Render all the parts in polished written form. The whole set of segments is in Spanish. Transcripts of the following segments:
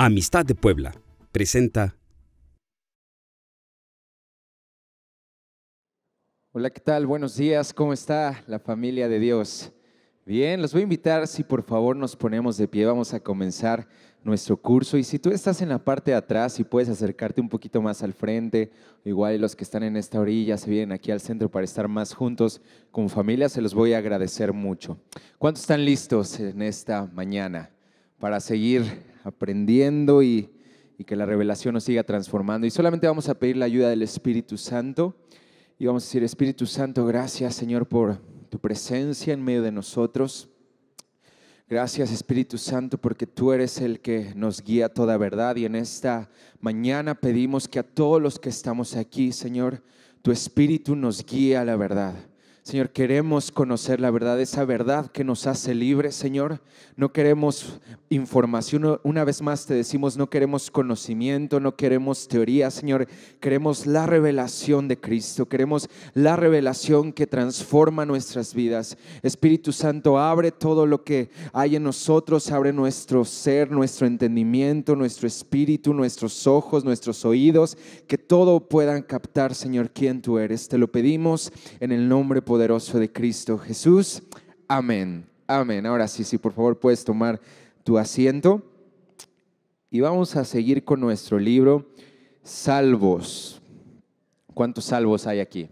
Amistad de Puebla presenta. Hola, ¿qué tal? Buenos días, ¿cómo está la familia de Dios? Bien, los voy a invitar, si por favor nos ponemos de pie, vamos a comenzar nuestro curso. Y si tú estás en la parte de atrás y puedes acercarte un poquito más al frente, igual los que están en esta orilla se vienen aquí al centro para estar más juntos como familia, se los voy a agradecer mucho. ¿Cuántos están listos en esta mañana para seguir aprendiendo y que la revelación nos siga transformando? Y solamente vamos a pedir la ayuda del Espíritu Santo. Y vamos a decir: Espíritu Santo, gracias, Señor, por tu presencia en medio de nosotros. Gracias, Espíritu Santo, porque tú eres el que nos guía a toda verdad. Y en esta mañana pedimos que a todos los que estamos aquí, Señor, tu Espíritu nos guíe a la verdad. Señor, queremos conocer la verdad, esa verdad que nos hace libres, Señor. No queremos información, una vez más te decimos, no queremos conocimiento, no queremos teoría, Señor. Queremos la revelación de Cristo, queremos la revelación que transforma nuestras vidas. Espíritu Santo, abre todo lo que hay en nosotros, abre nuestro ser, nuestro entendimiento, nuestro espíritu, nuestros ojos, nuestros oídos, que todo puedan captar, Señor, quién tú eres. Te lo pedimos en el nombre poderoso de Cristo Jesús. Amén. Amén. Ahora sí, por favor puedes tomar tu asiento y vamos a seguir con nuestro libro Salvos. ¿Cuántos salvos hay aquí?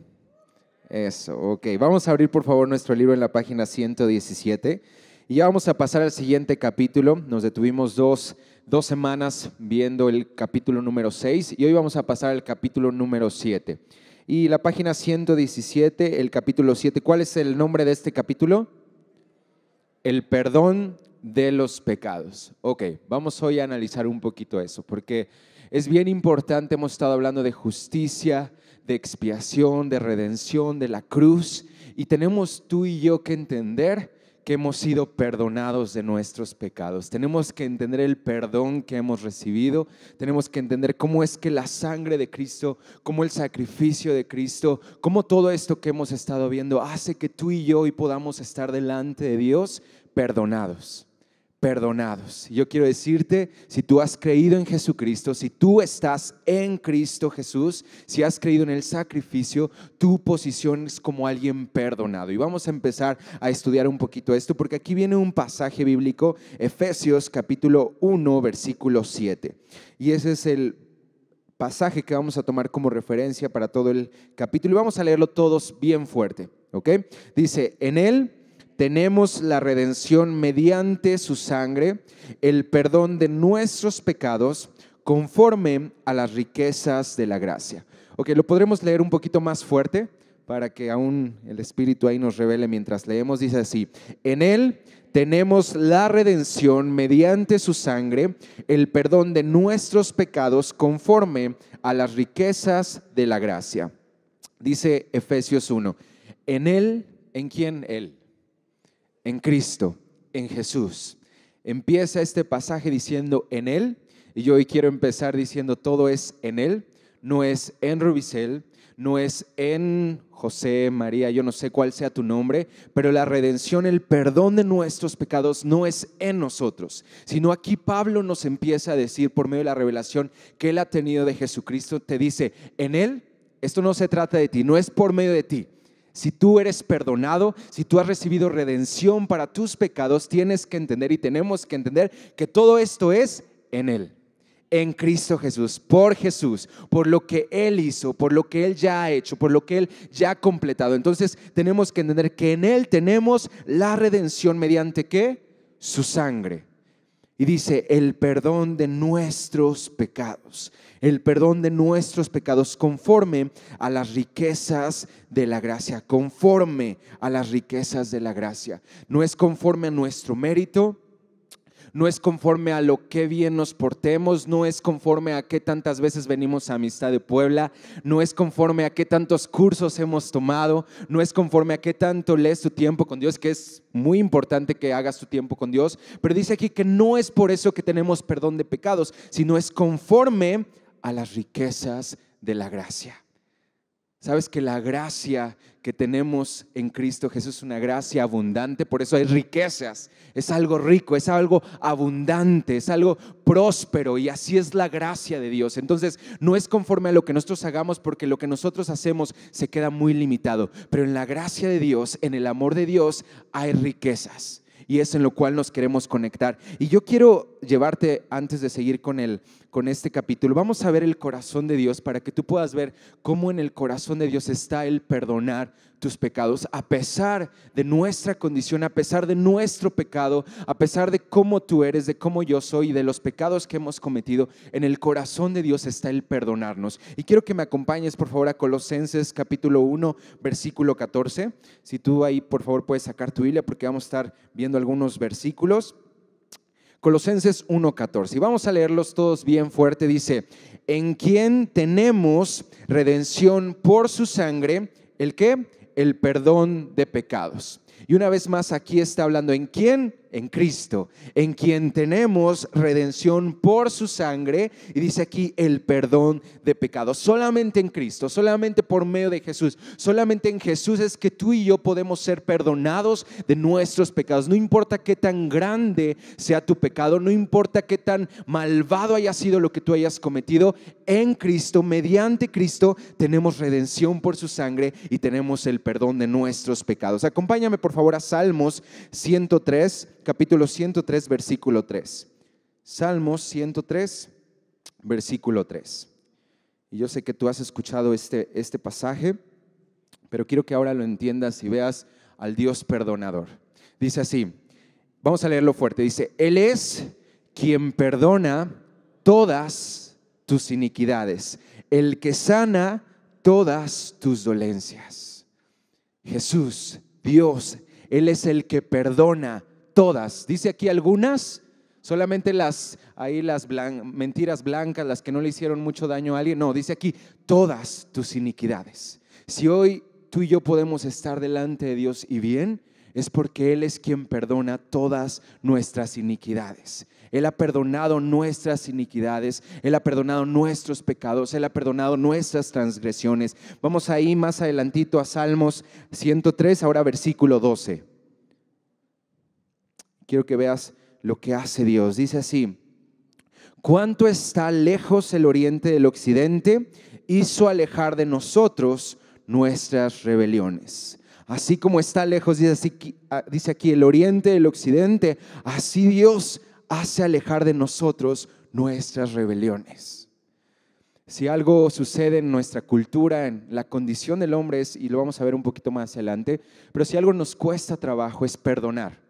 Eso, ok. Vamos a abrir por favor nuestro libro en la página 117 y ya vamos a pasar al siguiente capítulo. Nos detuvimos dos semanas viendo el capítulo número 6 y hoy vamos a pasar al capítulo número 7. Y la página 117, el capítulo 7, ¿cuál es el nombre de este capítulo? El perdón de los pecados. Ok, vamos hoy a analizar un poquito eso, porque es bien importante. Hemos estado hablando de justicia, de expiación, de redención, de la cruz, y tenemos tú y yo que entender que hemos sido perdonados de nuestros pecados. Tenemos que entender el perdón que hemos recibido. Tenemos que entender cómo es que la sangre de Cristo, cómo el sacrificio de Cristo, cómo todo esto que hemos estado viendo hace que tú y yo hoy podamos estar delante de Dios perdonados. Perdonados. Yo quiero decirte, si tú has creído en Jesucristo, si tú estás en Cristo Jesús, si has creído en el sacrificio, tu posición es como alguien perdonado. Y vamos a empezar a estudiar un poquito esto, porque aquí viene un pasaje bíblico, Efesios capítulo 1, versículo 7. Y ese es el pasaje que vamos a tomar como referencia para todo el capítulo. Y vamos a leerlo todos bien fuerte, ¿ok? Dice: en él tenemos la redención mediante su sangre, el perdón de nuestros pecados, conforme a las riquezas de la gracia. Ok, lo podremos leer un poquito más fuerte para que aún el Espíritu ahí nos revele mientras leemos. Dice así: en él tenemos la redención mediante su sangre, el perdón de nuestros pecados, conforme a las riquezas de la gracia. Dice Efesios 1, en él, ¿en quién? Él. En Cristo, en Jesús. Empieza este pasaje diciendo en Él, y yo hoy quiero empezar diciendo todo es en Él, no es en Rubicel, no es en José, María, yo no sé cuál sea tu nombre, pero la redención, el perdón de nuestros pecados no es en nosotros, sino aquí Pablo nos empieza a decir por medio de la revelación que él ha tenido de Jesucristo. Te dice, en Él, esto no se trata de ti, no es por medio de ti. Si tú eres perdonado, si tú has recibido redención para tus pecados, tienes que entender y tenemos que entender que todo esto es en Él, en Cristo Jesús, por lo que Él hizo, por lo que Él ya ha hecho, por lo que Él ya ha completado. Entonces tenemos que entender que en Él tenemos la redención mediante ¿qué? Su sangre. Y dice, el perdón de nuestros pecados. El perdón de nuestros pecados conforme a las riquezas de la gracia. Conforme a las riquezas de la gracia. No es conforme a nuestro mérito. No es conforme a lo que bien nos portemos, no es conforme a qué tantas veces venimos a Amistad de Puebla, no es conforme a qué tantos cursos hemos tomado, no es conforme a qué tanto lees tu tiempo con Dios, que es muy importante que hagas tu tiempo con Dios, pero dice aquí que no es por eso que tenemos perdón de pecados, sino es conforme a las riquezas de la gracia. Sabes que la gracia que tenemos en Cristo Jesús es una gracia abundante, por eso hay riquezas, es algo rico, es algo abundante, es algo próspero, y así es la gracia de Dios. Entonces no es conforme a lo que nosotros hagamos, porque lo que nosotros hacemos se queda muy limitado, pero en la gracia de Dios, en el amor de Dios hay riquezas. Y es en lo cual nos queremos conectar. Y yo quiero llevarte, antes de seguir con este capítulo, vamos a ver el corazón de Dios para que tú puedas ver cómo en el corazón de Dios está el perdonar tus pecados, a pesar de nuestra condición, a pesar de nuestro pecado, a pesar de cómo tú eres, de cómo yo soy y de los pecados que hemos cometido. En el corazón de Dios está el perdonarnos. Y quiero que me acompañes por favor a Colosenses capítulo 1, versículo 14. Si tú ahí por favor puedes sacar tu Biblia, porque vamos a estar viendo algunos versículos. Colosenses 1:14, y vamos a leerlos todos bien fuerte. Dice: en quien tenemos redención por su sangre, ¿el qué? El perdón de pecados. Y una vez más aquí está hablando, ¿en quién? En Cristo, en quien tenemos redención por su sangre, y dice aquí el perdón de pecados. Solamente en Cristo, solamente por medio de Jesús, solamente en Jesús es que tú y yo podemos ser perdonados de nuestros pecados. No importa qué tan grande sea tu pecado, no importa qué tan malvado haya sido lo que tú hayas cometido, en Cristo, mediante Cristo, tenemos redención por su sangre y tenemos el perdón de nuestros pecados. Acompáñame por favor a Salmos 103, capítulo 103, versículo 3. Salmos 103, versículo 3. Y yo sé que tú has escuchado este pasaje, pero quiero que ahora lo entiendas y veas al Dios perdonador. Dice así, vamos a leerlo fuerte. Dice: Él es quien perdona todas tus iniquidades, el que sana todas tus dolencias. Jesús, Dios, Él es el que perdona todas. Dice aquí algunas, solamente las mentiras blancas, las que no le hicieron mucho daño a alguien. No, dice aquí todas tus iniquidades. Si hoy tú y yo podemos estar delante de Dios y bien, es porque Él es quien perdona todas nuestras iniquidades. Él ha perdonado nuestras iniquidades, Él ha perdonado nuestros pecados, Él ha perdonado nuestras transgresiones. Vamos ahí más adelantito a Salmos 103, ahora versículo 12. Quiero que veas lo que hace Dios. Dice así: cuánto está lejos el oriente del occidente, hizo alejar de nosotros nuestras rebeliones. Así como está lejos, dice aquí, el oriente del occidente, así Dios hace alejar de nosotros nuestras rebeliones. Si algo sucede en nuestra cultura, en la condición del hombre es, y lo vamos a ver un poquito más adelante, pero si algo nos cuesta trabajo es perdonar.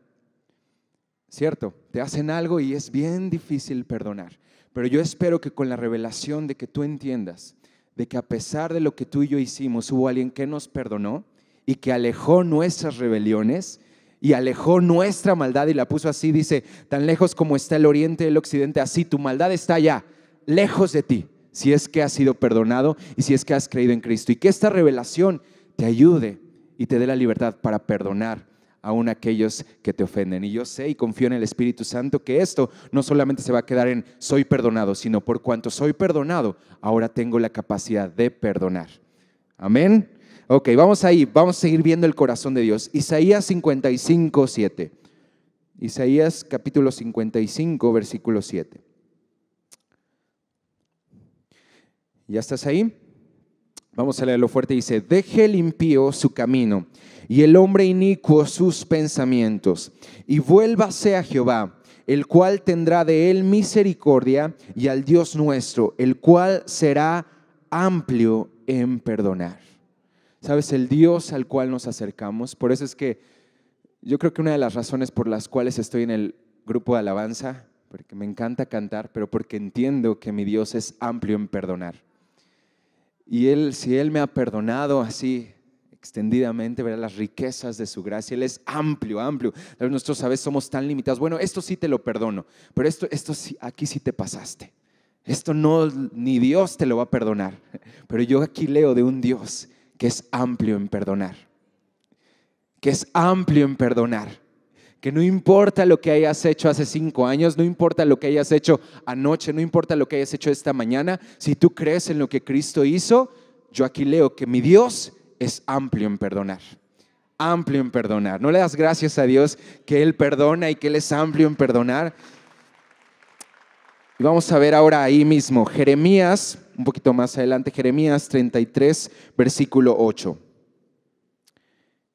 ¿Cierto? Te hacen algo y es bien difícil perdonar. Pero yo espero que con la revelación de que tú entiendas de que a pesar de lo que tú y yo hicimos, hubo alguien que nos perdonó y que alejó nuestras rebeliones y alejó nuestra maldad y la puso así, dice, tan lejos como está el oriente del occidente, así tu maldad está allá, lejos de ti, si es que has sido perdonado y si es que has creído en Cristo. Y que esta revelación te ayude y te dé la libertad para perdonar aún aquellos que te ofenden. Y yo sé y confío en el Espíritu Santo que esto no solamente se va a quedar en soy perdonado, sino por cuanto soy perdonado, ahora tengo la capacidad de perdonar. Amén. Ok, vamos ahí, vamos a seguir viendo el corazón de Dios. Isaías 55, 7. Isaías capítulo 55, versículo 7. ¿Ya estás ahí? Vamos a leerlo fuerte. Dice: deje el impío su camino y el hombre inicuo sus pensamientos, y vuélvase a Jehová, el cual tendrá de él misericordia, y al Dios nuestro, el cual será amplio en perdonar. ¿Sabes? El Dios al cual nos acercamos. Por eso es que yo creo que una de las razones por las cuales estoy en el grupo de alabanza, porque me encanta cantar, pero porque entiendo que mi Dios es amplio en perdonar. Y si Él me ha perdonado así extendidamente, verá las riquezas de su gracia. Él es amplio, amplio. Nosotros a veces somos tan limitados. Bueno, esto sí te lo perdono, pero esto sí, aquí sí te pasaste. Esto no, ni Dios te lo va a perdonar. Pero yo aquí leo de un Dios que es amplio en perdonar. Que es amplio en perdonar. Que no importa lo que hayas hecho hace 5 años, no importa lo que hayas hecho anoche, no importa lo que hayas hecho esta mañana, si tú crees en lo que Cristo hizo, yo aquí leo que mi Dios es amplio en perdonar. Amplio en perdonar. ¿No le das gracias a Dios que Él perdona y que Él es amplio en perdonar? Y vamos a ver ahora ahí mismo, Jeremías, un poquito más adelante, Jeremías 33, versículo 8.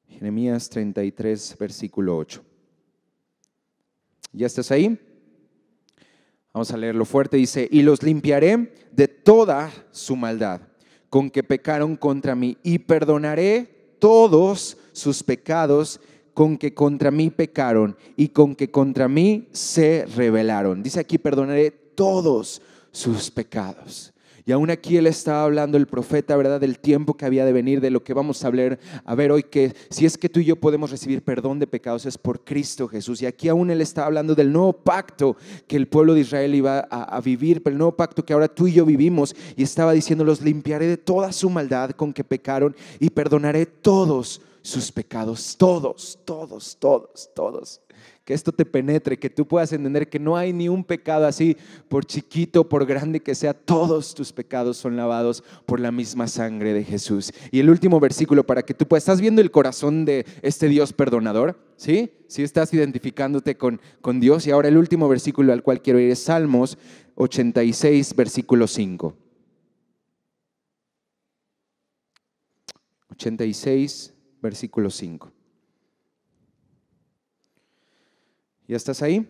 Jeremías 33, versículo 8. ¿Ya estás ahí? Vamos a leerlo fuerte. Dice, y los limpiaré de toda su maldad, con que pecaron contra mí, y perdonaré todos sus pecados con que contra mí pecaron y con que contra mí se rebelaron. Dice aquí, perdonaré todos sus pecados. Y aún aquí él estaba hablando, el profeta, ¿verdad?, del tiempo que había de venir, de lo que vamos a ver hoy, que si es que tú y yo podemos recibir perdón de pecados es por Cristo Jesús. Y aquí aún él está hablando del nuevo pacto que el pueblo de Israel iba a vivir, pero el nuevo pacto que ahora tú y yo vivimos, y estaba diciendo, los limpiaré de toda su maldad con que pecaron y perdonaré todos sus pecados, todos. Que esto te penetre, que tú puedas entender que no hay ni un pecado así, por chiquito, por grande que sea, todos tus pecados son lavados por la misma sangre de Jesús. Y el último versículo para que tú puedas, ¿estás viendo el corazón de este Dios perdonador? ¿Sí? ¿Sí estás identificándote con Dios? Y ahora el último versículo al cual quiero ir es Salmos 86, versículo 5. 86, versículo 5. ¿Ya estás ahí?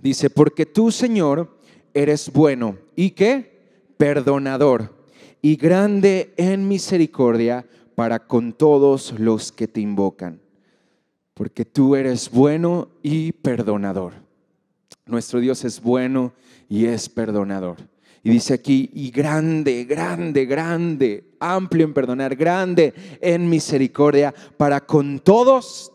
Dice, porque tú, Señor, eres bueno. ¿Y qué? Perdonador y grande en misericordia para con todos los que te invocan. Porque tú eres bueno y perdonador. Nuestro Dios es bueno y es perdonador. Y dice aquí, y grande, amplio en perdonar, grande en misericordia para con todos,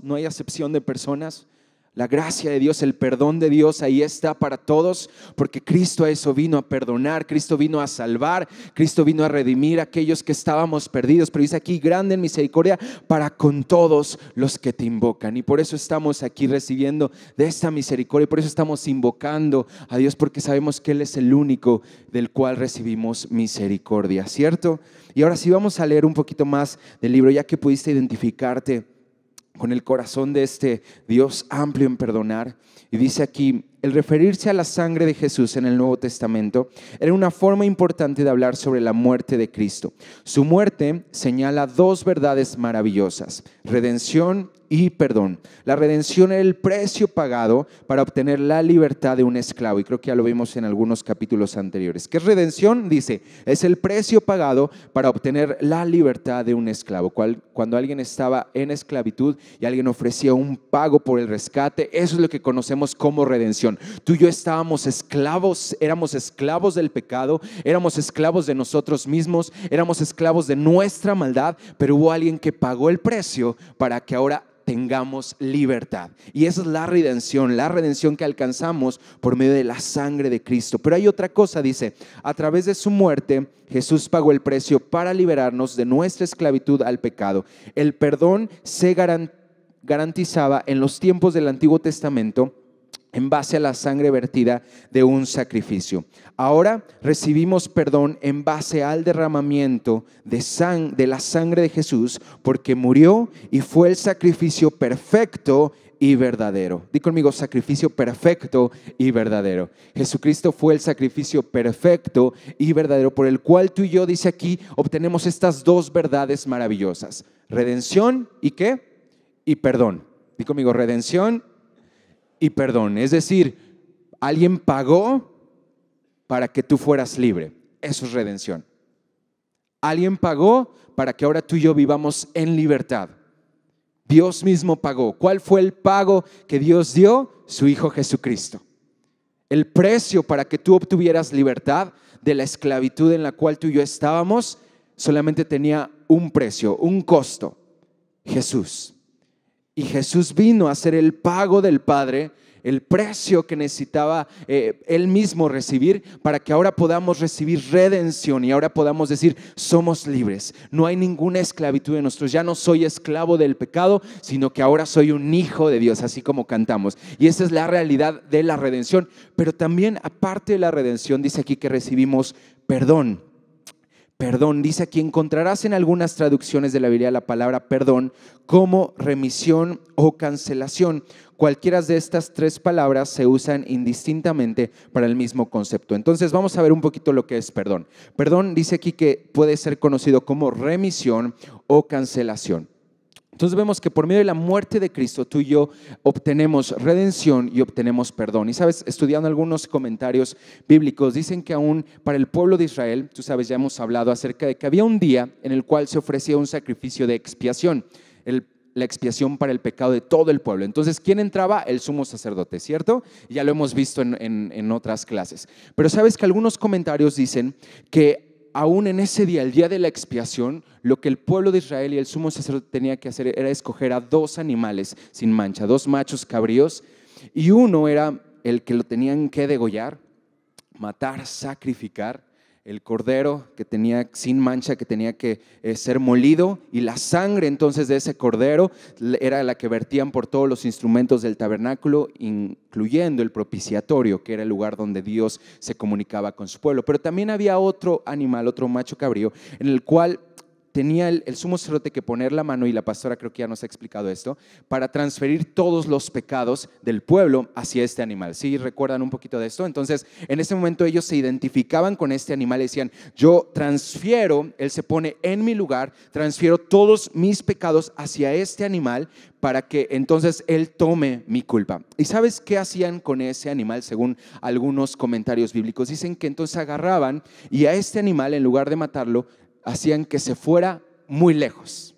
no hay acepción de personas. La gracia de Dios, el perdón de Dios ahí está para todos, porque Cristo a eso vino, a perdonar, Cristo vino a salvar, Cristo vino a redimir a aquellos que estábamos perdidos. Pero dice aquí, grande en misericordia para con todos los que te invocan. Y por eso estamos aquí recibiendo de esta misericordia, y por eso estamos invocando a Dios, porque sabemos que Él es el único del cual recibimos misericordia, ¿cierto? Y ahora sí vamos a leer un poquito más del libro, ya que pudiste identificarte con el corazón de este Dios amplio en perdonar. Y dice aquí, el referirse a la sangre de Jesús en el Nuevo Testamento era una forma importante de hablar sobre la muerte de Cristo. Su muerte señala dos verdades maravillosas: redención y perdón. La redención era el precio pagado para obtener la libertad de un esclavo, y creo que ya lo vimos en algunos capítulos anteriores. ¿Qué es redención? Dice, es el precio pagado para obtener la libertad de un esclavo. Cuando alguien estaba en esclavitud y alguien ofrecía un pago por el rescate, eso es lo que conocemos como redención. Tú y yo estábamos esclavos, éramos esclavos del pecado, éramos esclavos de nosotros mismos, éramos esclavos de nuestra maldad, pero hubo alguien que pagó el precio para que ahora tengamos libertad. Y esa es la redención que alcanzamos por medio de la sangre de Cristo. Pero hay otra cosa, dice, a través de su muerte, Jesús pagó el precio para liberarnos de nuestra esclavitud al pecado. El perdón se garantizaba en los tiempos del Antiguo Testamento en base a la sangre vertida de un sacrificio. Ahora recibimos perdón en base al derramamiento de la sangre de Jesús, porque murió y fue el sacrificio perfecto y verdadero. Di conmigo, sacrificio perfecto y verdadero. Jesucristo fue el sacrificio perfecto y verdadero por el cual tú y yo, dice aquí, obtenemos estas dos verdades maravillosas: redención y ¿qué? Y perdón. Di conmigo, redención y perdón. Es decir, alguien pagó para que tú fueras libre. Eso es redención. Alguien pagó para que ahora tú y yo vivamos en libertad. Dios mismo pagó. ¿Cuál fue el pago que Dios dio? Su Hijo Jesucristo. El precio para que tú obtuvieras libertad de la esclavitud en la cual tú y yo estábamos solamente tenía un precio, un costo: Jesús. Y Jesús vino a hacer el pago del Padre, el precio que necesitaba Él mismo recibir, para que ahora podamos recibir redención y ahora podamos decir, somos libres. No hay ninguna esclavitud en nosotros. Ya no soy esclavo del pecado, sino que ahora soy un hijo de Dios, así como cantamos. Y esa es la realidad de la redención. Pero también, aparte de la redención, dice aquí que recibimos perdón. perdón. Dice aquí, encontrarás en algunas traducciones de la Biblia la palabra perdón como remisión o cancelación. Cualquiera de estas tres palabras se usan indistintamente para el mismo concepto. Entonces vamos a ver un poquito lo que es perdón. Perdón dice aquí que puede ser conocido como remisión o cancelación. Entonces vemos que por medio de la muerte de Cristo, tú y yo obtenemos redención y obtenemos perdón. Y sabes, estudiando algunos comentarios bíblicos, dicen que aún para el pueblo de Israel, tú sabes, ya hemos hablado acerca de que había un día en el cual se ofrecía un sacrificio de expiación, la expiación para el pecado de todo el pueblo. Entonces, ¿quién entraba? El sumo sacerdote, ¿cierto? Ya lo hemos visto en otras clases. Pero sabes que algunos comentarios dicen que aún en ese día, el día de la expiación, lo que el pueblo de Israel y el sumo sacerdote tenía que hacer era escoger a 2 animales sin mancha, 2 machos cabríos, y uno era el que lo tenían que degollar, matar, sacrificar, el cordero que tenía sin mancha, que tenía que ser molido, y la sangre entonces de ese cordero era la que vertían por todos los instrumentos del tabernáculo, incluyendo el propiciatorio, que era el lugar donde Dios se comunicaba con su pueblo. Pero también había otro animal, otro macho cabrío, en el cual tenía el sumo sacerdote que poner la mano, y la pastora creo que ya nos ha explicado esto, para transferir todos los pecados del pueblo hacia este animal. ¿Sí recuerdan un poquito de esto? Entonces, en ese momento ellos se identificaban con este animal y decían, yo transfiero, él se pone en mi lugar, transfiero todos mis pecados hacia este animal para que entonces él tome mi culpa. ¿Y sabes qué hacían con ese animal? Según algunos comentarios bíblicos, dicen que entonces agarraban y a este animal, en lugar de matarlo, hacían que se fuera muy lejos,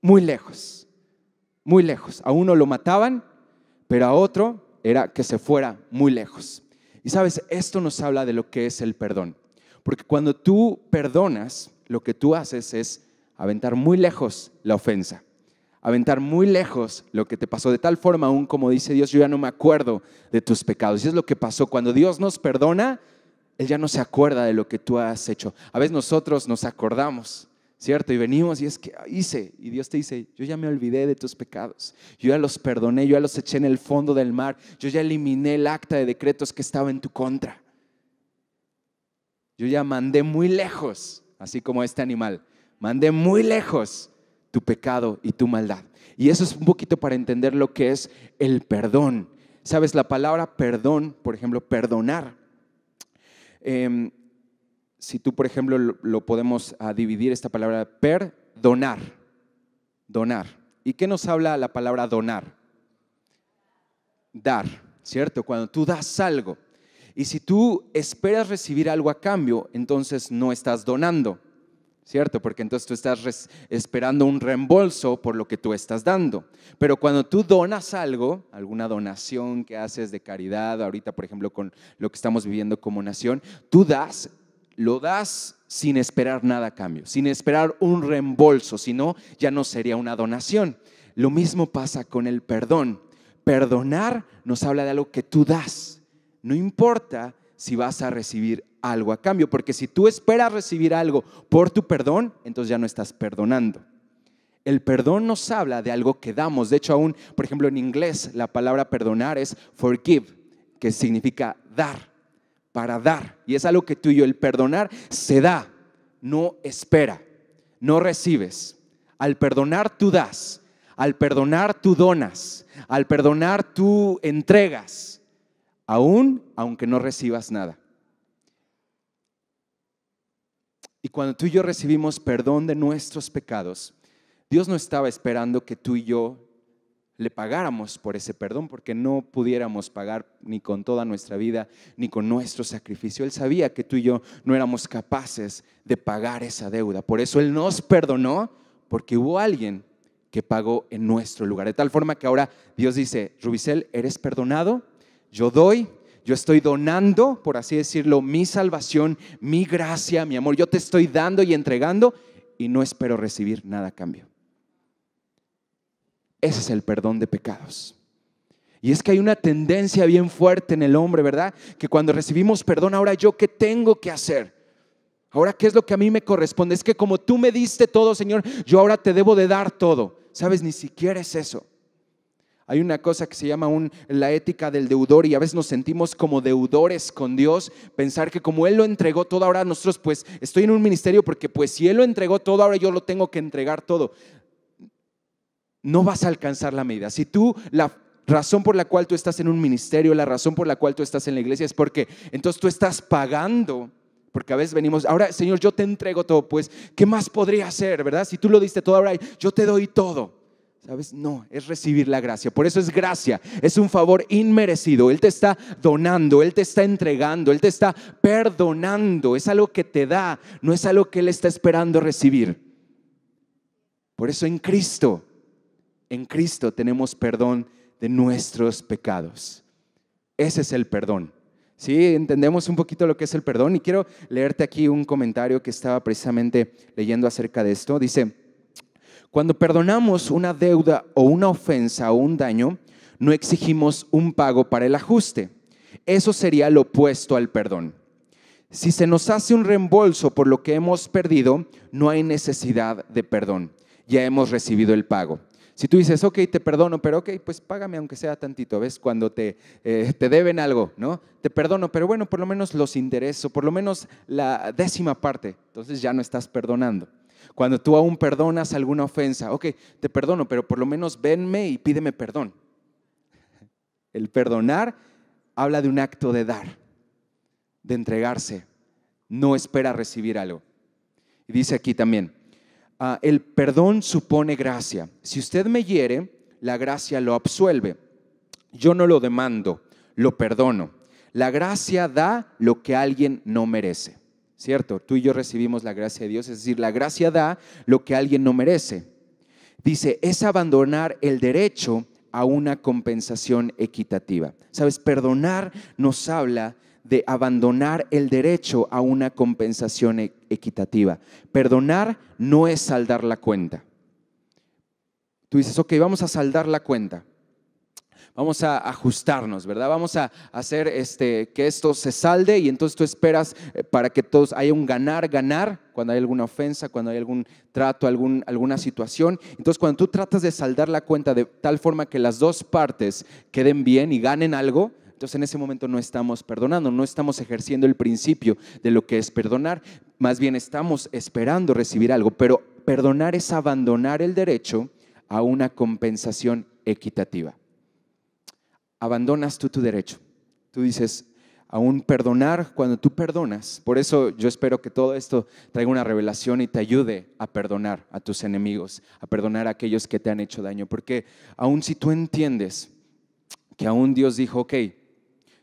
muy lejos, muy lejos. A uno lo mataban, pero a otro era que se fuera muy lejos. Y sabes, esto nos habla de lo que es el perdón. Porque cuando tú perdonas, lo que tú haces es aventar muy lejos la ofensa, aventar muy lejos lo que te pasó, de tal forma aún como dice Dios, yo ya no me acuerdo de tus pecados. Y es lo que pasó cuando Dios nos perdona. Él ya no se acuerda de lo que tú has hecho. A veces nosotros nos acordamos, ¿cierto? Y venimos y es que hice. Y Dios te dice, yo ya me olvidé de tus pecados. Yo ya los perdoné, yo ya los eché en el fondo del mar. Yo ya eliminé el acta de decretos que estaba en tu contra. Yo ya mandé muy lejos, así como este animal. Mandé muy lejos tu pecado y tu maldad. Y eso es un poquito para entender lo que es el perdón. ¿Sabes? La palabra perdón, por ejemplo, perdonar. Si tú, por ejemplo, lo podemos dividir esta palabra, perdonar, donar. ¿Y qué nos habla la palabra donar? Dar, ¿cierto? Cuando tú das algo. Y si tú esperas recibir algo a cambio, entonces no estás donando, ¿cierto? Porque entonces tú estás esperando un reembolso por lo que tú estás dando. Pero cuando tú donas algo, alguna donación que haces de caridad, ahorita por ejemplo con lo que estamos viviendo como nación, tú das, lo das sin esperar nada a cambio, sin esperar un reembolso, si no, ya no sería una donación. Lo mismo pasa con el perdón. Perdonar nos habla de algo que tú das, no importa si vas a recibir algo a cambio, porque si tú esperas recibir algo por tu perdón, entonces ya no estás perdonando. El perdón nos habla de algo que damos. De hecho, aún, por ejemplo, en inglés, la palabra perdonar es forgive, que significa dar, para dar. Y es algo que tú y yo, el perdonar se da, no espera, no recibes. Al perdonar tú das, al perdonar tú donas, al perdonar tú entregas, aunque no recibas nada. Y cuando tú y yo recibimos perdón de nuestros pecados, Dios no estaba esperando que tú y yo le pagáramos por ese perdón, porque no pudiéramos pagar ni con toda nuestra vida, ni con nuestro sacrificio. Él sabía que tú y yo no éramos capaces de pagar esa deuda. Por eso Él nos perdonó, porque hubo alguien que pagó en nuestro lugar. De tal forma que ahora Dios dice, Rubicel, eres perdonado, yo doy. Yo estoy donando, por así decirlo, mi salvación, mi gracia, mi amor. Yo te estoy dando y entregando y no espero recibir nada a cambio. Ese es el perdón de pecados. Y es que hay una tendencia bien fuerte en el hombre, ¿verdad? Que cuando recibimos perdón, ahora yo, ¿qué tengo que hacer? Ahora, ¿qué es lo que a mí me corresponde? Es que como tú me diste todo, Señor, yo ahora te debo de dar todo. ¿Sabes? Ni siquiera es eso. Hay una cosa que se llama la ética del deudor y a veces nos sentimos como deudores con Dios, pensar que como Él lo entregó todo, ahora nosotros pues estoy en un ministerio porque pues si Él lo entregó todo, ahora yo lo tengo que entregar todo. No vas a alcanzar la medida. Si tú, la razón por la cual tú estás en un ministerio, la razón por la cual tú estás en la iglesia es porque entonces tú estás pagando. Porque a veces venimos, ahora Señor, yo te entrego todo, pues ¿qué más podría hacer, verdad? Si tú lo diste todo, ahora yo te doy todo. ¿Sabes? No, es recibir la gracia. Por eso es gracia, es un favor inmerecido. Él te está donando, Él te está entregando, Él te está perdonando. Es algo que te da, no es algo que Él está esperando recibir. Por eso en Cristo tenemos perdón de nuestros pecados. Ese es el perdón. Sí, entendemos un poquito lo que es el perdón y quiero leerte aquí un comentario que estaba precisamente leyendo acerca de esto. Dice: cuando perdonamos una deuda o una ofensa o un daño, no exigimos un pago para el ajuste. Eso sería lo opuesto al perdón. Si se nos hace un reembolso por lo que hemos perdido, no hay necesidad de perdón. Ya hemos recibido el pago. Si tú dices, ok, te perdono, pero ok, pues págame aunque sea tantito, ¿ves? Cuando te deben algo, ¿no? Te perdono, pero bueno, por lo menos los intereses, o por lo menos la 10ª parte, entonces ya no estás perdonando. Cuando tú aún perdonas alguna ofensa, ok, te perdono, pero por lo menos venme y pídeme perdón. El perdonar habla de un acto de dar, de entregarse, no espera recibir algo. Y dice aquí también, el perdón supone gracia. Si usted me hiere, la gracia lo absuelve. Yo no lo demando, lo perdono. La gracia da lo que alguien no merece. ¿Cierto? Tú y yo recibimos la gracia de Dios, es decir, la gracia da lo que alguien no merece. Dice, es abandonar el derecho a una compensación equitativa. ¿Sabes? Perdonar nos habla de abandonar el derecho a una compensación equitativa. Perdonar no es saldar la cuenta. Tú dices, ok, vamos a saldar la cuenta. Vamos a ajustarnos, ¿verdad? Vamos a hacer que esto se salde y entonces tú esperas para que todos haya un ganar, cuando hay alguna ofensa, cuando hay algún trato, alguna situación. Entonces cuando tú tratas de saldar la cuenta de tal forma que las dos partes queden bien y ganen algo, entonces en ese momento no estamos perdonando, no estamos ejerciendo el principio de lo que es perdonar, más bien estamos esperando recibir algo, pero perdonar es abandonar el derecho a una compensación equitativa. Abandonas tú tu derecho. Tú dices, aún perdonar, cuando tú perdonas. Por eso yo espero que todo esto traiga una revelación y te ayude a perdonar a tus enemigos, a perdonar a aquellos que te han hecho daño. Porque aún si tú entiendes que aún Dios dijo, ok,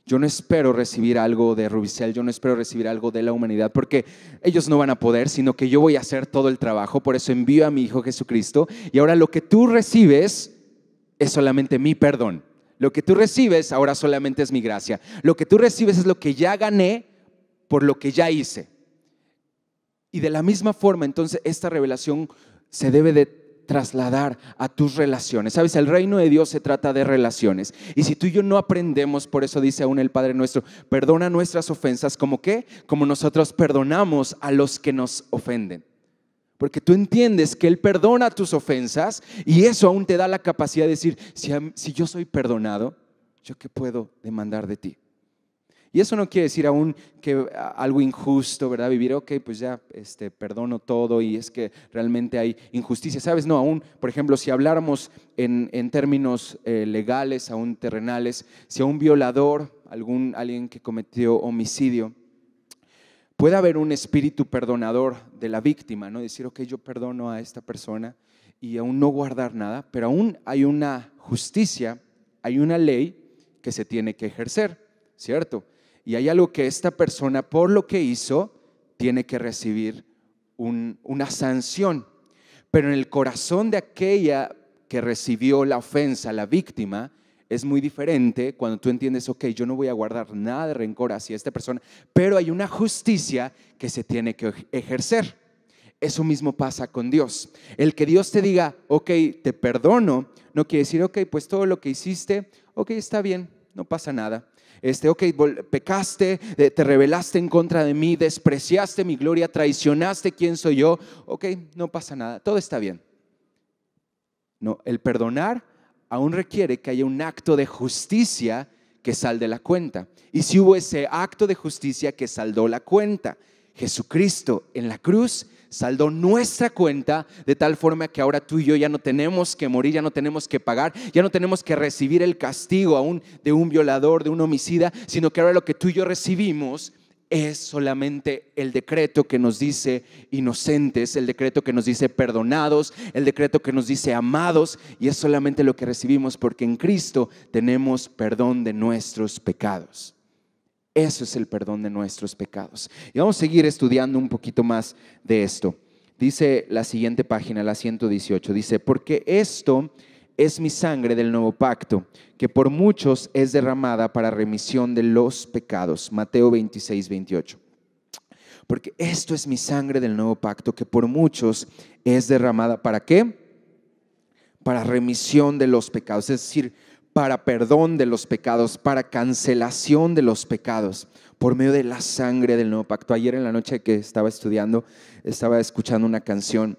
yo no espero recibir algo de Rubicel, yo no espero recibir algo de la humanidad, porque ellos no van a poder, sino que yo voy a hacer todo el trabajo. Por eso envío a mi Hijo Jesucristo. Y ahora lo que tú recibes es solamente mi perdón. Lo que tú recibes ahora solamente es mi gracia. Lo que tú recibes es lo que ya gané por lo que ya hice. Y de la misma forma, entonces, esta revelación se debe de trasladar a tus relaciones. ¿Sabes? El reino de Dios se trata de relaciones. Y si tú y yo no aprendemos, por eso dice aún el Padre nuestro, perdona nuestras ofensas, ¿como qué? Como nosotros perdonamos a los que nos ofenden. Porque tú entiendes que Él perdona tus ofensas y eso aún te da la capacidad de decir, si yo soy perdonado, ¿yo qué puedo demandar de ti? Y eso no quiere decir aún que algo injusto, ¿verdad? Vivir, ok, pues ya perdono todo y es que realmente hay injusticia, ¿sabes? No, aún, por ejemplo, si habláramos en términos legales, aún terrenales, si a un violador, alguien que cometió homicidio, puede haber un espíritu perdonador de la víctima, ¿no? Decir, ok, yo perdono a esta persona y aún no guardar nada, pero aún hay una justicia, hay una ley que se tiene que ejercer, ¿cierto? Y hay algo que esta persona, por lo que hizo, tiene que recibir una sanción. Pero en el corazón de aquella que recibió la ofensa, la víctima, es muy diferente cuando tú entiendes, ok, yo no voy a guardar nada de rencor hacia esta persona, pero hay una justicia que se tiene que ejercer. Eso mismo pasa con Dios. El que Dios te diga, ok, te perdono, no quiere decir, ok, pues todo lo que hiciste, ok, está bien, no pasa nada. Ok, pecaste, te rebelaste en contra de mí, despreciaste mi gloria, traicionaste quién soy yo, ok, no pasa nada, todo está bien. No, el perdonar aún requiere que haya un acto de justicia que salde la cuenta. Y si hubo ese acto de justicia que saldó la cuenta, Jesucristo en la cruz saldó nuestra cuenta de tal forma que ahora tú y yo ya no tenemos que morir, ya no tenemos que pagar, ya no tenemos que recibir el castigo aún de un violador, de un homicida, sino que ahora lo que tú y yo recibimos es solamente el decreto que nos dice inocentes, el decreto que nos dice perdonados, el decreto que nos dice amados, y es solamente lo que recibimos porque en Cristo tenemos perdón de nuestros pecados. Eso es el perdón de nuestros pecados. Y vamos a seguir estudiando un poquito más de esto. Dice la siguiente página, la 118, dice: porque esto es mi sangre del nuevo pacto, que por muchos es derramada para remisión de los pecados. Mateo 26, 28. Porque esto es mi sangre del nuevo pacto, que por muchos es derramada, ¿para qué? Para remisión de los pecados, es decir, para perdón de los pecados, para cancelación de los pecados, por medio de la sangre del nuevo pacto. Ayer en la noche que estaba estudiando, estaba escuchando una canción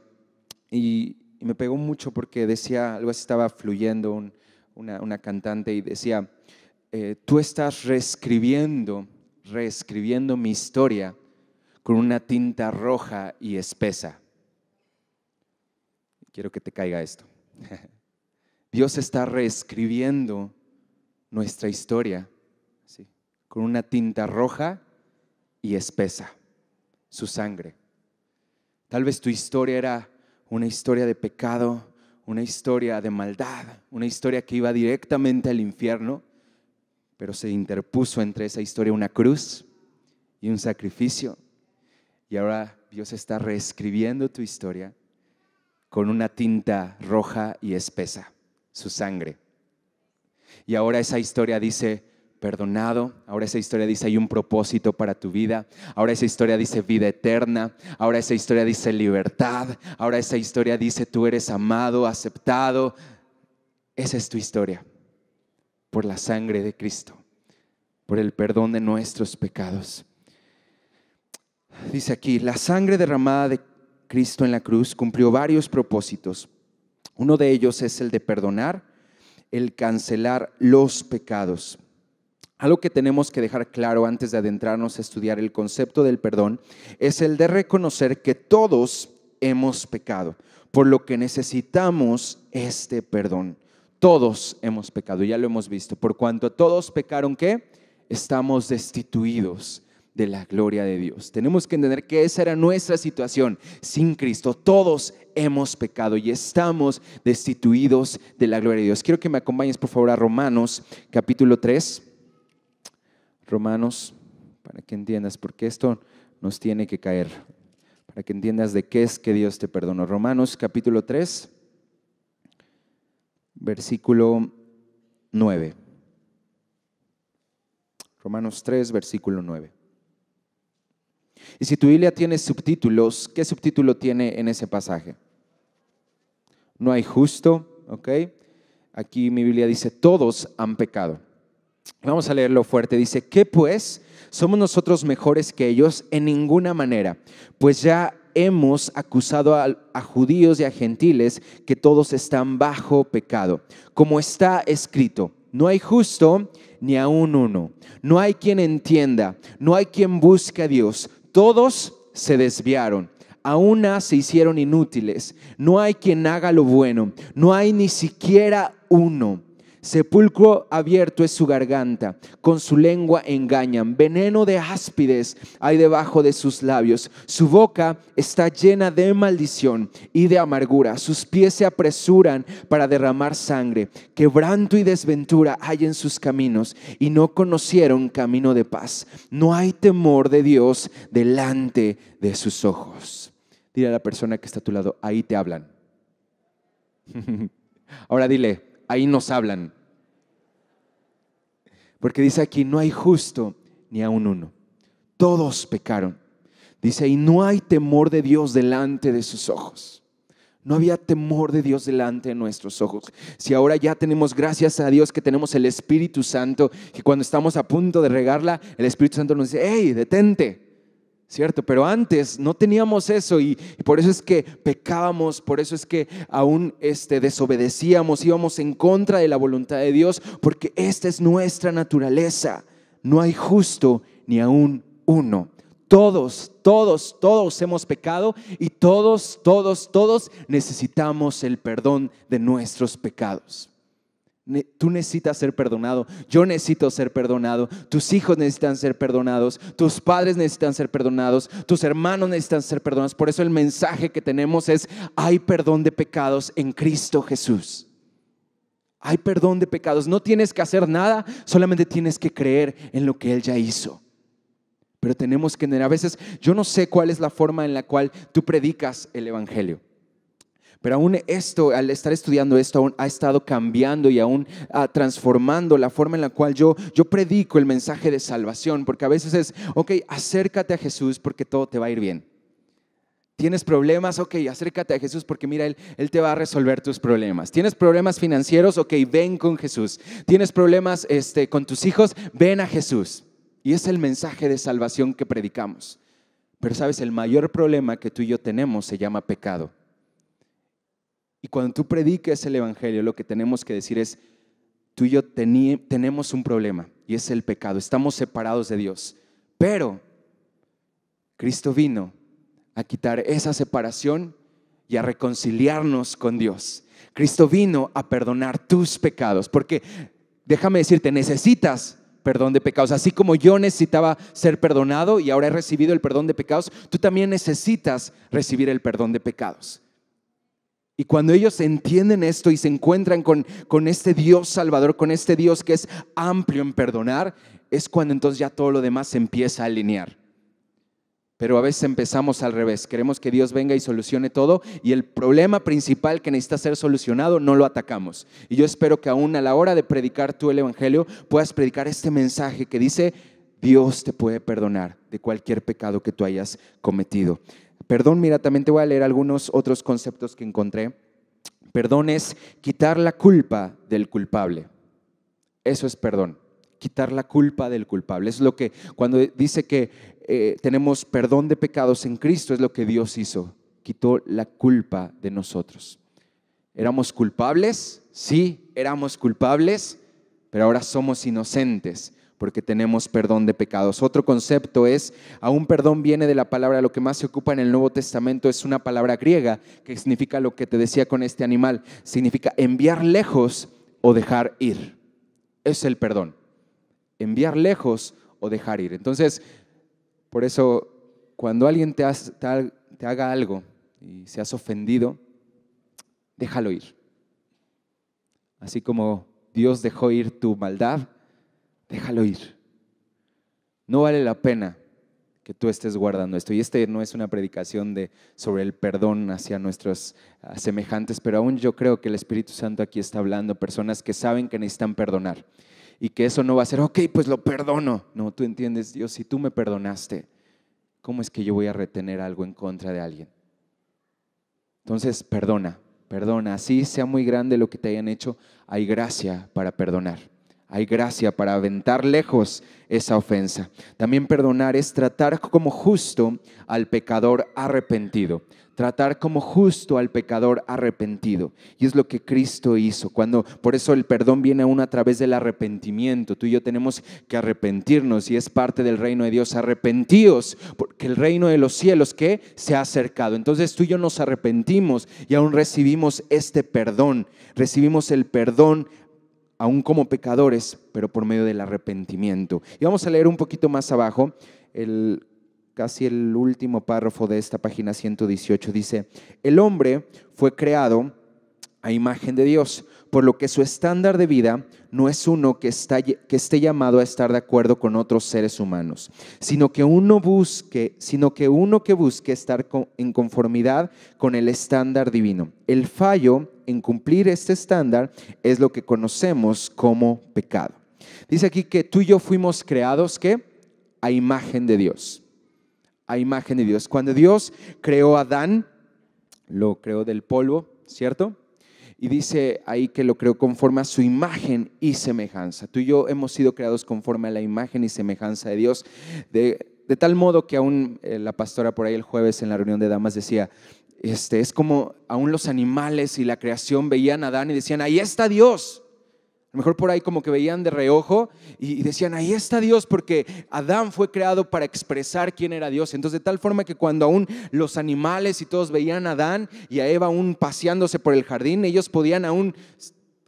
y me pegó mucho porque decía, algo así, estaba fluyendo una cantante y decía, tú estás reescribiendo mi historia con una tinta roja y espesa. Quiero que te caiga esto. Dios está reescribiendo nuestra historia, ¿sí?, con una tinta roja y espesa, su sangre. Tal vez tu historia era una historia de pecado, una historia de maldad, una historia que iba directamente al infierno, pero se interpuso entre esa historia una cruz y un sacrificio. Y ahora Dios está reescribiendo tu historia con una tinta roja y espesa, su sangre. Y ahora esa historia dice perdonado, ahora esa historia dice hay un propósito para tu vida, ahora esa historia dice vida eterna, ahora esa historia dice libertad, ahora esa historia dice tú eres amado, aceptado. Esa es tu historia, por la sangre de Cristo, por el perdón de nuestros pecados. Dice aquí, la sangre derramada de Cristo en la cruz cumplió varios propósitos. Uno de ellos es el de perdonar, el cancelar los pecados. Algo que tenemos que dejar claro antes de adentrarnos a estudiar el concepto del perdón es el de reconocer que todos hemos pecado, por lo que necesitamos este perdón. Todos hemos pecado, ya lo hemos visto. Por cuanto todos pecaron, ¿qué? Estamos destituidos de la gloria de Dios. Tenemos que entender que esa era nuestra situación sin Cristo. Todos hemos pecado y estamos destituidos de la gloria de Dios. Quiero que me acompañes por favor a Romanos capítulo 3. Romanos, para que entiendas, porque esto nos tiene que caer, para que entiendas de qué es que Dios te perdonó. Romanos capítulo 3, versículo 9. Romanos 3, versículo 9. Y si tu Biblia tiene subtítulos, ¿qué subtítulo tiene en ese pasaje? No hay justo, ¿ok? Aquí mi Biblia dice, todos han pecado. Vamos a leerlo fuerte. Dice, ¿qué pues? ¿Somos nosotros mejores que ellos? En ninguna manera. Pues ya hemos acusado a judíos y a gentiles que todos están bajo pecado. Como está escrito, no hay justo ni aun uno. No hay quien entienda, no hay quien busque a Dios. Todos se desviaron. A una se hicieron inútiles. No hay quien haga lo bueno. No hay ni siquiera uno. Sepulcro abierto es su garganta, con su lengua engañan, veneno de áspides hay debajo de sus labios, su boca está llena de maldición y de amargura, sus pies se apresuran para derramar sangre, quebranto y desventura hay en sus caminos y no conocieron camino de paz. No hay temor de Dios delante de sus ojos. Dile a la persona que está a tu lado, ahí te hablan. Ahora dile, ahí nos hablan. Porque dice aquí, no hay justo ni aun uno. Todos pecaron. Dice, y no hay temor de Dios delante de sus ojos. No había temor de Dios delante de nuestros ojos. Si ahora ya tenemos, gracias a Dios, que tenemos el Espíritu Santo, que cuando estamos a punto de regarla, el Espíritu Santo nos dice, hey, detente. ¿cierto? Pero antes no teníamos eso y por eso es que pecábamos, por eso es que aún desobedecíamos, íbamos en contra de la voluntad de Dios, porque esta es nuestra naturaleza. No hay justo ni aún uno. Todos hemos pecado y todos necesitamos el perdón de nuestros pecados. Tú necesitas ser perdonado, yo necesito ser perdonado, tus hijos necesitan ser perdonados, tus padres necesitan ser perdonados, tus hermanos necesitan ser perdonados. Por eso el mensaje que tenemos es: hay perdón de pecados en Cristo Jesús. Hay perdón de pecados, no tienes que hacer nada, solamente tienes que creer en lo que Él ya hizo. Pero tenemos que a veces, yo no sé cuál es la forma en la cual tú predicas el evangelio. Pero aún esto, al estar estudiando esto, aún ha estado cambiando y aún transformando la forma en la cual yo predico el mensaje de salvación. Porque a veces es, ok, acércate a Jesús porque todo te va a ir bien. ¿Tienes problemas? Ok, acércate a Jesús porque mira, Él te va a resolver tus problemas. ¿Tienes problemas financieros? Ok, ven con Jesús. ¿Tienes problemas con tus hijos? Ven a Jesús. Y es el mensaje de salvación que predicamos. Pero sabes, el mayor problema que tú y yo tenemos se llama pecado. Y cuando tú prediques el evangelio, lo que tenemos que decir es: tú y yo tenemos un problema y es el pecado. Estamos separados de Dios. Pero Cristo vino a quitar esa separación y a reconciliarnos con Dios. Cristo vino a perdonar tus pecados. Porque déjame decirte, necesitas perdón de pecados. Así como yo necesitaba ser perdonado y ahora he recibido el perdón de pecados, tú también necesitas recibir el perdón de pecados. Y cuando ellos entienden esto y se encuentran con este Dios salvador, con este Dios que es amplio en perdonar, es cuando entonces ya todo lo demás se empieza a alinear. Pero a veces empezamos al revés. Queremos que Dios venga y solucione todo y el problema principal que necesita ser solucionado no lo atacamos. Y yo espero que aún a la hora de predicar tú el evangelio puedas predicar este mensaje que dice: Dios te puede perdonar de cualquier pecado que tú hayas cometido. Perdón, mira, también te voy a leer algunos otros conceptos que encontré. Perdón es quitar la culpa del culpable. Eso es perdón, quitar la culpa del culpable. Es lo que cuando dice que tenemos perdón de pecados en Cristo, es lo que Dios hizo. Quitó la culpa de nosotros. ¿Éramos culpables? Sí, éramos culpables, pero ahora somos inocentes porque tenemos perdón de pecados. Otro concepto es, aún perdón viene de la palabra, lo que más se ocupa en el Nuevo Testamento es una palabra griega que significa lo que te decía con este animal, significa enviar lejos o dejar ir. Es el perdón, enviar lejos o dejar ir. Entonces, por eso, cuando alguien te haga algo y seas ofendido, déjalo ir. Así como Dios dejó ir tu maldad, déjalo ir. No vale la pena que tú estés guardando esto. Y no es una predicación sobre el perdón hacia nuestros semejantes, pero aún yo creo que el Espíritu Santo aquí está hablando, personas que saben que necesitan perdonar. Y que eso no va a ser, ok, pues lo perdono. No, tú entiendes, Dios, si tú me perdonaste, ¿cómo es que yo voy a retener algo en contra de alguien? Entonces, perdona. Así sea muy grande lo que te hayan hecho, hay gracia para perdonar. Hay gracia para aventar lejos esa ofensa. También perdonar es tratar como justo al pecador arrepentido. Tratar como justo al pecador arrepentido. Y es lo que Cristo hizo. Por eso el perdón viene aún a través del arrepentimiento. Tú y yo tenemos que arrepentirnos y es parte del reino de Dios. Arrepentíos, porque el reino de los cielos que se ha acercado. Entonces tú y yo nos arrepentimos y aún recibimos este perdón. Recibimos el perdón aún como pecadores, pero por medio del arrepentimiento. Y vamos a leer un poquito más abajo, casi el último párrafo de esta página 118, dice: el hombre fue creado a imagen de Dios, por lo que su estándar de vida no es uno que esté llamado a estar de acuerdo con otros seres humanos, sino que uno que busque estar en conformidad con el estándar divino. El fallo en cumplir este estándar es lo que conocemos como pecado. Dice aquí que tú y yo fuimos creados, ¿qué? A imagen de Dios. A imagen de Dios. Cuando Dios creó a Adán, lo creó del polvo, ¿cierto? Y dice ahí que lo creó conforme a su imagen y semejanza. Tú y yo hemos sido creados conforme a la imagen y semejanza de Dios. De de tal modo que aún la pastora por ahí el jueves en la reunión de damas decía, es como aún los animales y la creación veían a Adán y decían, ahí está Dios. A lo mejor por ahí como que veían de reojo y decían, ahí está Dios, porque Adán fue creado para expresar quién era Dios. Entonces de tal forma que cuando aún los animales y todos veían a Adán y a Eva aún paseándose por el jardín, ellos podían aún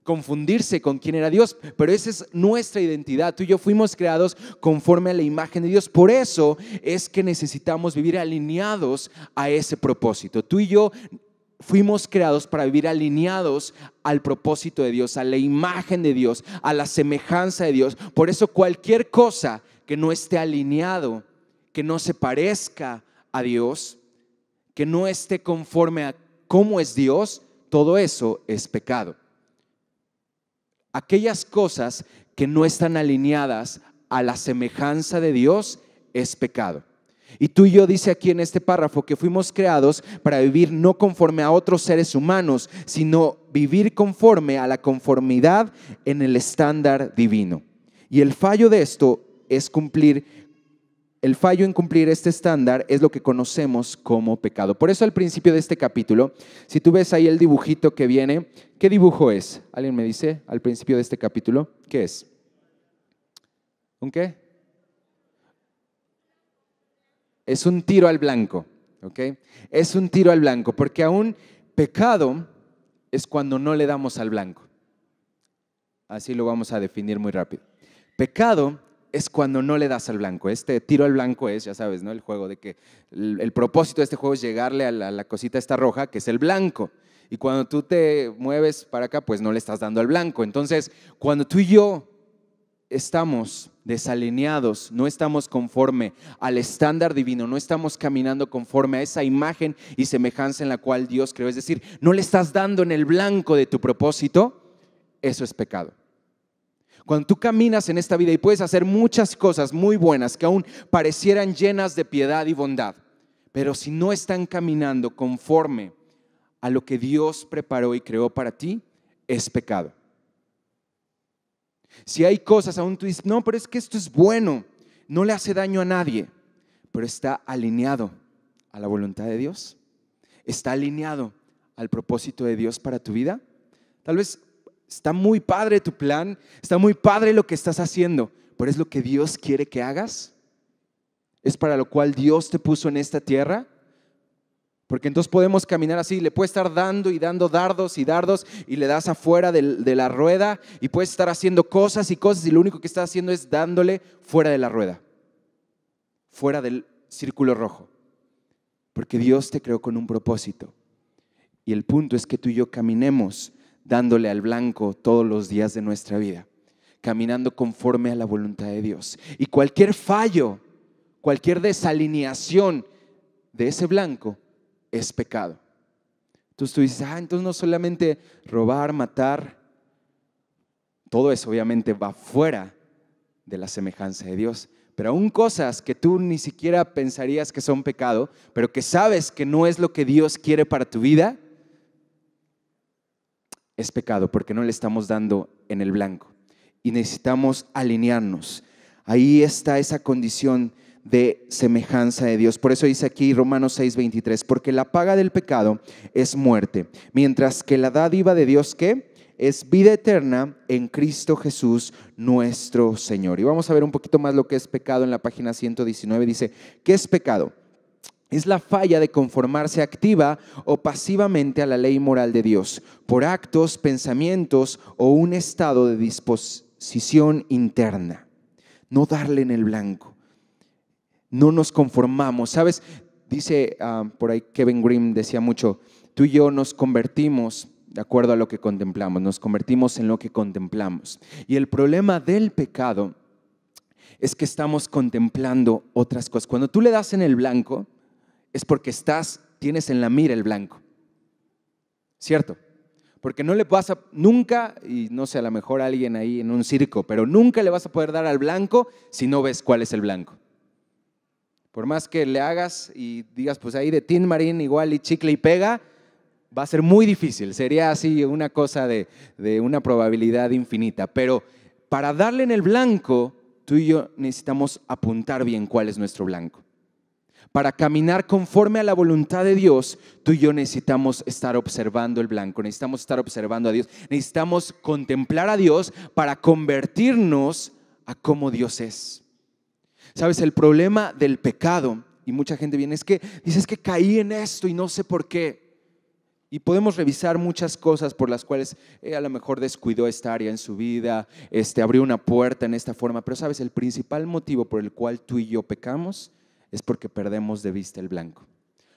confundirse con quién era Dios, pero esa es nuestra identidad. Tú y yo fuimos creados conforme a la imagen de Dios. Por eso es que necesitamos vivir alineados a ese propósito. Tú y yo fuimos creados para vivir alineados al propósito de Dios, a la imagen de Dios, a la semejanza de Dios. Por eso cualquier cosa que no esté alineado, que no se parezca a Dios, que no esté conforme a cómo es Dios, todo eso es pecado. Aquellas cosas que no están alineadas a la semejanza de Dios es pecado. Y tú y yo, dice aquí en este párrafo, que fuimos creados para vivir no conforme a otros seres humanos, sino vivir conforme a la conformidad en el estándar divino. Y el fallo de esto es el fallo en cumplir este estándar es lo que conocemos como pecado. Por eso al principio de este capítulo, si tú ves ahí el dibujito que viene, ¿qué dibujo es? ¿Alguien me dice al principio de este capítulo? ¿Qué es? ¿Un qué? Es un tiro al blanco, ¿ok? Es un tiro al blanco, porque aún pecado es cuando no le damos al blanco. Así lo vamos a definir muy rápido. Pecado es cuando no le das al blanco. Este tiro al blanco es, ya sabes, ¿no? El juego de que el propósito de este juego es llegarle a la cosita esta roja, que es el blanco. Y cuando tú te mueves para acá, pues no le estás dando al blanco. Entonces, cuando tú y yo estamos desalineados, no estamos conforme al estándar divino, no estamos caminando conforme a esa imagen y semejanza en la cual Dios creó, es decir, no le estás dando en el blanco de tu propósito, eso es pecado. Cuando tú caminas en esta vida y puedes hacer muchas cosas muy buenas que aún parecieran llenas de piedad y bondad, pero si no están caminando conforme a lo que Dios preparó y creó para ti, es pecado. Si hay cosas, aún tú dices, no, pero es que esto es bueno, no le hace daño a nadie, pero está alineado a la voluntad de Dios, está alineado al propósito de Dios para tu vida. Tal vez está muy padre tu plan, está muy padre lo que estás haciendo, pero ¿es lo que Dios quiere que hagas? ¿Es para lo cual Dios te puso en esta tierra? Porque entonces podemos caminar así, le puedes estar dando y dando dardos y dardos y le das afuera de la rueda y puedes estar haciendo cosas y cosas y lo único que estás haciendo es dándole fuera de la rueda, fuera del círculo rojo. Porque Dios te creó con un propósito y el punto es que tú y yo caminemos dándole al blanco todos los días de nuestra vida, caminando conforme a la voluntad de Dios. Y cualquier fallo, cualquier desalineación de ese blanco es pecado. Entonces tú dices, entonces no solamente robar, matar, todo eso obviamente va fuera de la semejanza de Dios, pero aún cosas que tú ni siquiera pensarías que son pecado, pero que sabes que no es lo que Dios quiere para tu vida, es pecado porque no le estamos dando en el blanco y necesitamos alinearnos. Ahí está esa condición de semejanza de Dios. Por eso dice aquí Romanos 6:23, porque la paga del pecado es muerte, mientras que la dádiva de Dios, ¿qué? Es vida eterna en Cristo Jesús nuestro Señor. Y vamos a ver un poquito más lo que es pecado en la página 119. Dice, ¿qué es pecado? Es la falla de conformarse activa o pasivamente a la ley moral de Dios por actos, pensamientos o un estado de disposición interna. No darle en el blanco. No nos conformamos, ¿sabes? Dice por ahí Kevin Grimm decía mucho, tú y yo nos convertimos de acuerdo a lo que contemplamos, nos convertimos en lo que contemplamos. Y el problema del pecado es que estamos contemplando otras cosas. Cuando tú le das en el blanco, es porque tienes en la mira el blanco, ¿cierto? Porque no le vas a, nunca, y no sé, a lo mejor alguien ahí en un circo, pero nunca le vas a poder dar al blanco si no ves cuál es el blanco. Por más que le hagas y digas, pues ahí de Tin Marín igual y chicle y pega, va a ser muy difícil. Sería así una cosa de una probabilidad infinita. Pero para darle en el blanco, tú y yo necesitamos apuntar bien cuál es nuestro blanco. Para caminar conforme a la voluntad de Dios, tú y yo necesitamos estar observando el blanco, necesitamos estar observando a Dios, necesitamos contemplar a Dios para convertirnos a cómo Dios es. ¿Sabes? El problema del pecado, y mucha gente viene, es que caí en esto y no sé por qué. Y podemos revisar muchas cosas por las cuales a lo mejor descuidó esta área en su vida, abrió una puerta en esta forma. Pero ¿sabes? El principal motivo por el cual tú y yo pecamos es porque perdemos de vista el blanco,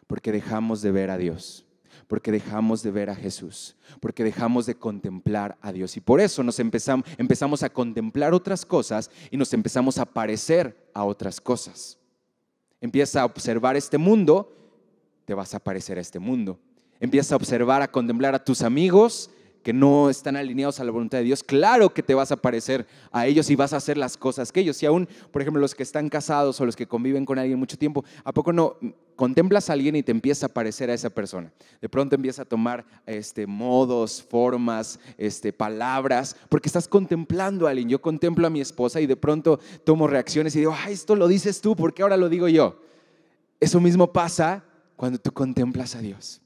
porque dejamos de ver a Dios, porque dejamos de ver a Jesús, porque dejamos de contemplar a Dios. Y por eso nos empezamos a contemplar otras cosas y nos empezamos a parecer a otras cosas. Empieza a observar este mundo, te vas a parecer a este mundo. Empieza a observar, a contemplar a tus amigos que no están alineados a la voluntad de Dios. Claro que te vas a parecer a ellos y vas a hacer las cosas que ellos. Y aún, por ejemplo, los que están casados o los que conviven con alguien mucho tiempo, ¿a poco no contemplas a alguien y te empieza a parecer a esa persona? De pronto empieza a tomar modos, formas, palabras, porque estás contemplando a alguien. Yo contemplo a mi esposa y de pronto tomo reacciones y digo, esto lo dices tú, ¿por qué ahora lo digo yo? Eso mismo pasa cuando tú contemplas a Dios.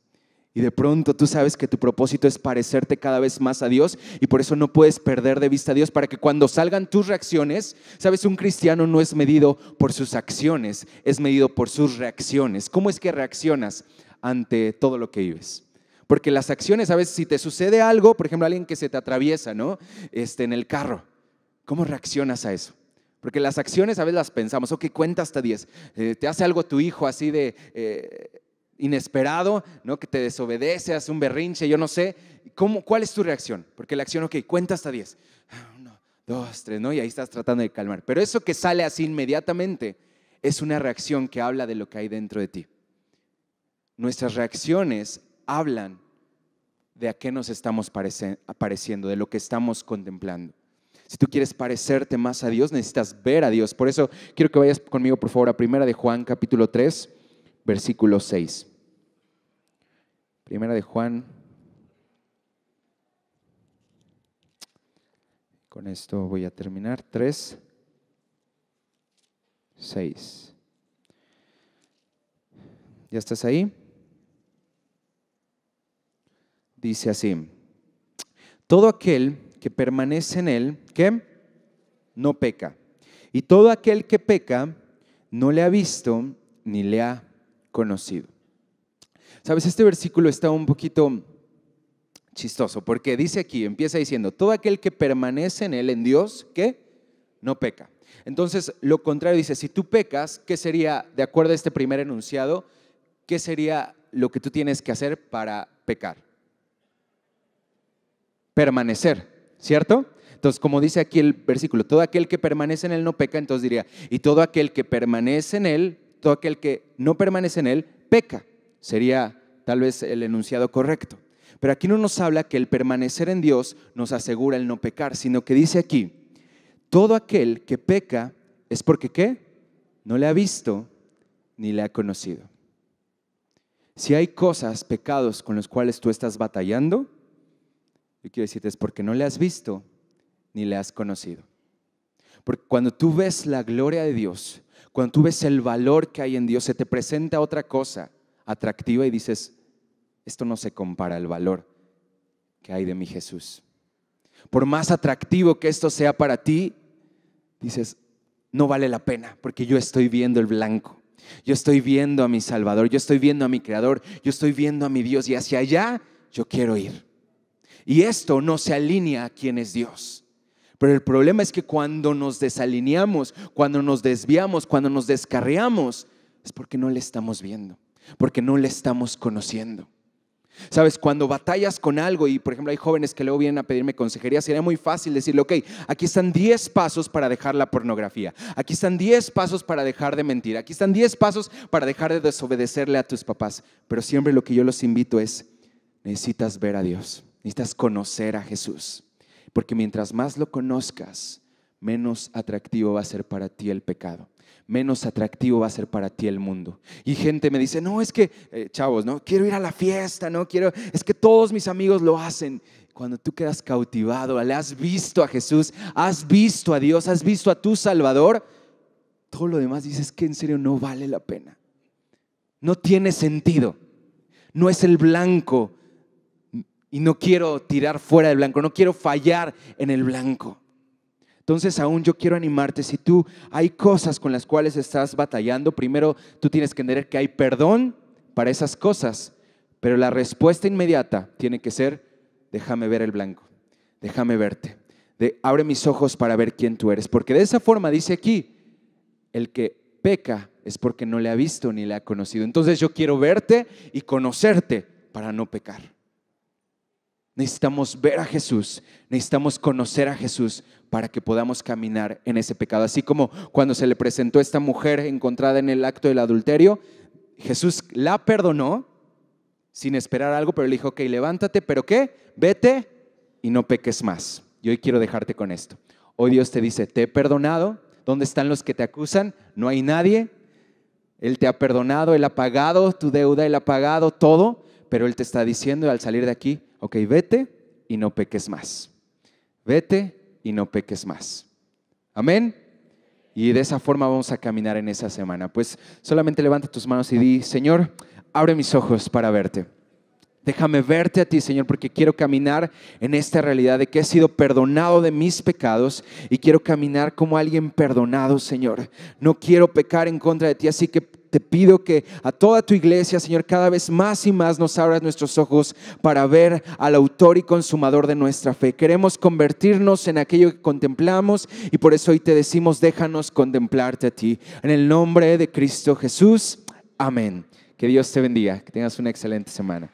Y de pronto tú sabes que tu propósito es parecerte cada vez más a Dios y por eso no puedes perder de vista a Dios para que cuando salgan tus reacciones, sabes, un cristiano no es medido por sus acciones, es medido por sus reacciones. ¿Cómo es que reaccionas ante todo lo que vives? Porque las acciones, sabes, si te sucede algo, por ejemplo, alguien que se te atraviesa, ¿no? En el carro, ¿cómo reaccionas a eso? Porque las acciones a veces las pensamos, ok, cuenta hasta 10. Te hace algo tu hijo así de inesperado, ¿no? Que te desobedece, hace un berrinche, yo no sé. ¿Cuál es tu reacción? Porque la acción, ok, cuenta hasta 10. 1, 2, 3, ¿no? Y ahí estás tratando de calmar. Pero eso que sale así inmediatamente es una reacción que habla de lo que hay dentro de ti. Nuestras reacciones hablan de a qué nos estamos pareciendo, de lo que estamos contemplando. Si tú quieres parecerte más a Dios, necesitas ver a Dios. Por eso quiero que vayas conmigo, por favor, a 1 de Juan, capítulo 3, versículo 6. 1 de Juan. Con esto voy a terminar. 3, 6. ¿Ya estás ahí? Dice así: todo aquel que permanece en él, ¿qué? No peca. Y todo aquel que peca no le ha visto ni le ha conocido. Sabes, este versículo está un poquito chistoso porque dice aquí, empieza diciendo, todo aquel que permanece en él, en Dios, ¿qué? No peca. Entonces, lo contrario dice, si tú pecas, ¿qué sería, de acuerdo a este primer enunciado, qué sería lo que tú tienes que hacer para pecar? Permanecer. ¿Cierto? Entonces, como dice aquí el versículo, todo aquel que permanece en él no peca, entonces diría, y todo aquel que permanece en él, todo aquel que no permanece en él, peca. Sería tal vez el enunciado correcto. Pero aquí no nos habla que el permanecer en Dios nos asegura el no pecar, sino que dice aquí, todo aquel que peca es porque ¿qué? No le ha visto ni le ha conocido. Si hay cosas, pecados con los cuales tú estás batallando, yo quiero decirte, es porque no le has visto ni le has conocido. Porque cuando tú ves la gloria de Dios, cuando tú ves el valor que hay en Dios, se te presenta otra cosa atractiva y dices, esto no se compara al valor que hay de mi Jesús. Por más atractivo que esto sea para ti, dices, no vale la pena porque yo estoy viendo el blanco. Yo estoy viendo a mi Salvador, yo estoy viendo a mi Creador, yo estoy viendo a mi Dios y hacia allá yo quiero ir. Y esto no se alinea a quién es Dios. Pero el problema es que cuando nos desalineamos, cuando nos desviamos, cuando nos descarriamos, es porque no le estamos viendo, porque no le estamos conociendo. Sabes, cuando batallas con algo y por ejemplo hay jóvenes que luego vienen a pedirme consejería, sería muy fácil decirle, ok, aquí están 10 pasos para dejar la pornografía, aquí están 10 pasos para dejar de mentir, aquí están 10 pasos para dejar de desobedecerle a tus papás. Pero siempre lo que yo los invito es, necesitas ver a Dios. Necesitas conocer a Jesús, porque mientras más lo conozcas, menos atractivo va a ser para ti el pecado, menos atractivo va a ser para ti el mundo. Y gente me dice, no, es que, chavos, no quiero ir a la fiesta, no quiero, es que todos mis amigos lo hacen. cuando tú quedas cautivado, le has visto a Jesús, has visto a Dios, has visto a tu Salvador, todo lo demás dices que en serio no vale la pena. No tiene sentido. No es el blanco y no quiero tirar fuera del blanco, no quiero fallar en el blanco. Entonces aún yo quiero animarte, si tú hay cosas con las cuales estás batallando, primero tú tienes que entender que hay perdón para esas cosas, pero la respuesta inmediata tiene que ser, déjame ver el blanco, déjame verte, abre mis ojos para ver quién tú eres, porque de esa forma dice aquí, el que peca es porque no le ha visto ni le ha conocido. Entonces yo quiero verte y conocerte para no pecar. Necesitamos ver a Jesús, necesitamos conocer a Jesús para que podamos caminar en ese pecado. Así como cuando se le presentó esta mujer encontrada en el acto del adulterio, Jesús la perdonó sin esperar algo, pero le dijo, ok, levántate, ¿pero qué? Vete y no peques más. Y hoy quiero dejarte con esto. Hoy Dios te dice, te he perdonado. ¿Dónde están los que te acusan? No hay nadie. Él te ha perdonado, Él ha pagado tu deuda, Él ha pagado todo, pero Él te está diciendo al salir de aquí, ok, vete y no peques más. Vete y no peques más. Amén. Y de esa forma vamos a caminar en esa semana. Pues solamente levanta tus manos y di, Señor, abre mis ojos para verte. Déjame verte a ti, Señor, porque quiero caminar en esta realidad de que he sido perdonado de mis pecados y quiero caminar como alguien perdonado, Señor. No quiero pecar en contra de ti, así que te pido que a toda tu iglesia, Señor, cada vez más y más nos abras nuestros ojos para ver al autor y consumador de nuestra fe. Queremos convertirnos en aquello que contemplamos y por eso hoy te decimos, déjanos contemplarte a ti. En el nombre de Cristo Jesús, amén. Que Dios te bendiga, que tengas una excelente semana.